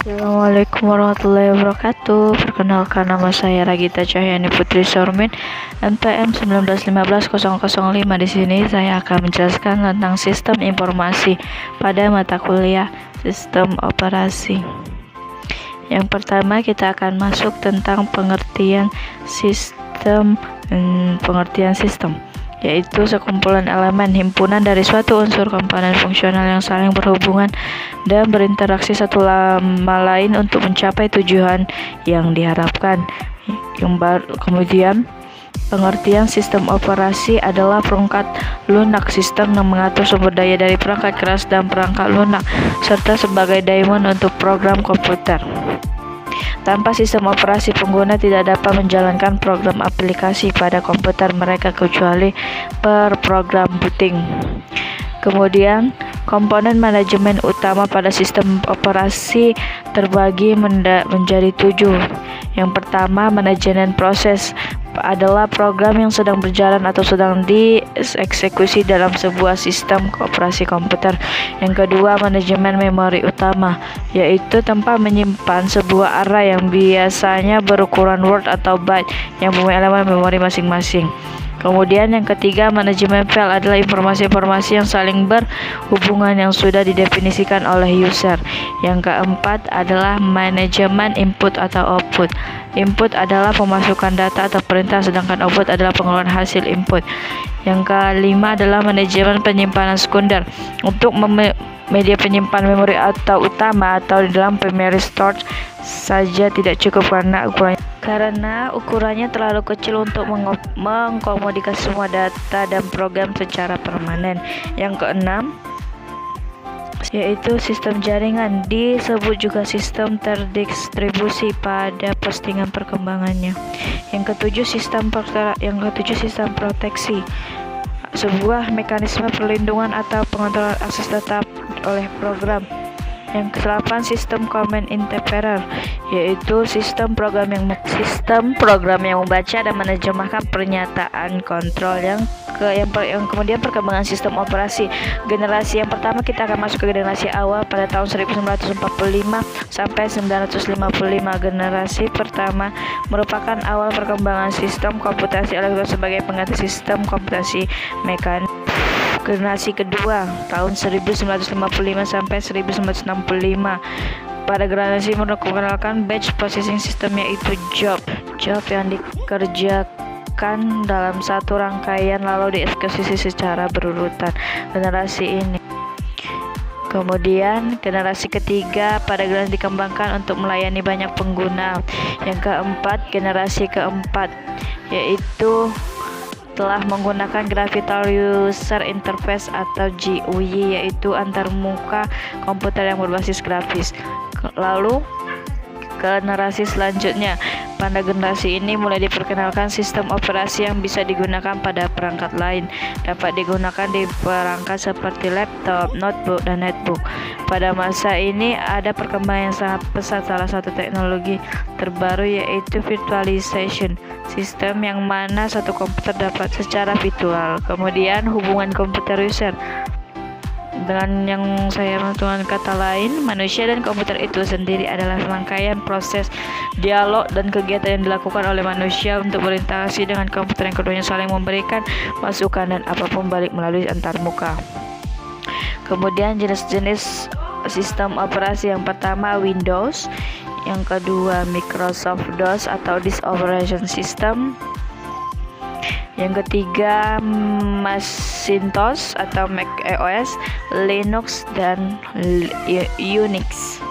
Assalamualaikum warahmatullahi wabarakatuh. Perkenalkan, nama saya Ragita Cahyani Putri Sormin, NPM 19150005. Di sini saya akan menjelaskan tentang sistem informasi pada mata kuliah sistem operasi. Yang pertama, kita akan masuk tentang pengertian sistem, yaitu sekumpulan elemen himpunan dari suatu unsur komponen fungsional yang saling berhubungan dan berinteraksi satu sama lain untuk mencapai tujuan yang diharapkan. Kemudian, pengertian sistem operasi adalah perangkat lunak, sistem yang mengatur sumber daya dari perangkat keras dan perangkat lunak, serta sebagai daemon untuk program komputer. Tanpa sistem operasi, pengguna tidak dapat menjalankan program aplikasi pada komputer mereka kecuali per program booting. Kemudian, komponen manajemen utama pada sistem operasi terbagi menjadi 7. Yang pertama, manajemen proses adalah program yang sedang berjalan atau sedang dieksekusi dalam sebuah sistem operasi komputer. Yang kedua, manajemen memori utama, yaitu tempat menyimpan sebuah array yang biasanya berukuran word atau byte yang mempunyai elemen memori masing-masing. Kemudian yang ketiga, manajemen file adalah informasi-informasi yang saling berhubungan yang sudah didefinisikan oleh user. Yang keempat adalah manajemen input atau output. Input adalah pemasukan data atau perintah, sedangkan output adalah pengeluaran hasil input. Yang kelima adalah manajemen penyimpanan sekunder. Untuk media penyimpan memori atau utama atau di dalam primary storage saja tidak cukup karena ukurannya terlalu kecil untuk mengkomodikasi semua data dan program secara permanen. Yang keenam yaitu sistem jaringan, disebut juga sistem terdistribusi pada postingan perkembangannya. Yang ketujuh, sistem proteksi, sebuah mekanisme perlindungan atau pengontrolan akses data oleh program. Yang ke-8, sistem command interpreter, yaitu sistem program yang membaca dan menerjemahkan pernyataan kontrol. Yang kemudian perkembangan sistem operasi. Generasi yang pertama, kita akan masuk ke generasi awal pada tahun 1945 sampai 955. Generasi pertama merupakan awal perkembangan sistem komputasi elektronik sebagai pengganti sistem komputasi mekanik. Generasi kedua tahun 1955 sampai 1965. Pada generasi memperkenalkan batch processing system, yaitu job yang dikerjakan dalam satu rangkaian lalu dieksekusi secara berurutan. Generasi ini. Kemudian generasi ketiga pada generasi dikembangkan untuk melayani banyak pengguna. Yang keempat, generasi keempat yaitu telah menggunakan Graphical User Interface atau GUI, yaitu antarmuka komputer yang berbasis grafis. Lalu generasi selanjutnya, pada generasi ini mulai diperkenalkan sistem operasi yang bisa digunakan pada perangkat lain, dapat digunakan di perangkat seperti laptop, notebook, dan netbook. Pada masa ini ada perkembangan yang sangat pesat. Salah satu teknologi terbaru yaitu virtualization, sistem yang mana satu komputer dapat secara virtual. Kemudian hubungan komputer user, dengan yang saya dengan kata lain, manusia dan komputer itu sendiri adalah rangkaian proses dialog dan kegiatan yang dilakukan oleh manusia untuk berinteraksi dengan komputer yang keduanya saling memberikan masukan dan apapun balik melalui antarmuka. Kemudian jenis-jenis sistem operasi, yang pertama Windows, yang kedua Microsoft DOS atau Disk Operation System, yang ketiga Macintosh atau Mac OS, Linux, dan Unix.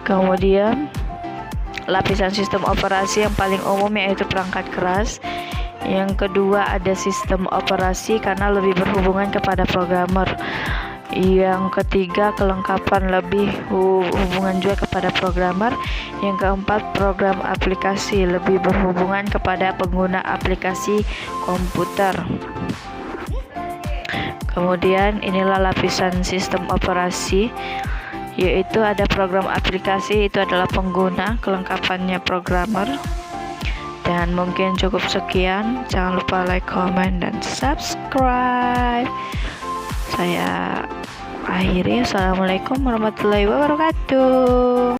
Kemudian lapisan sistem operasi yang paling umum yaitu perangkat keras. Yang kedua ada sistem operasi karena lebih berhubungan kepada programmer. Yang ketiga, kelengkapan lebih hubungan juga kepada programmer. Yang keempat, program aplikasi lebih berhubungan kepada pengguna aplikasi komputer. Kemudian inilah lapisan sistem operasi, yaitu ada program aplikasi, itu adalah pengguna, kelengkapannya programmer. Dan mungkin cukup sekian. Jangan lupa like, comment, dan subscribe. Saya akhiri. Assalamualaikum warahmatullahi wabarakatuh.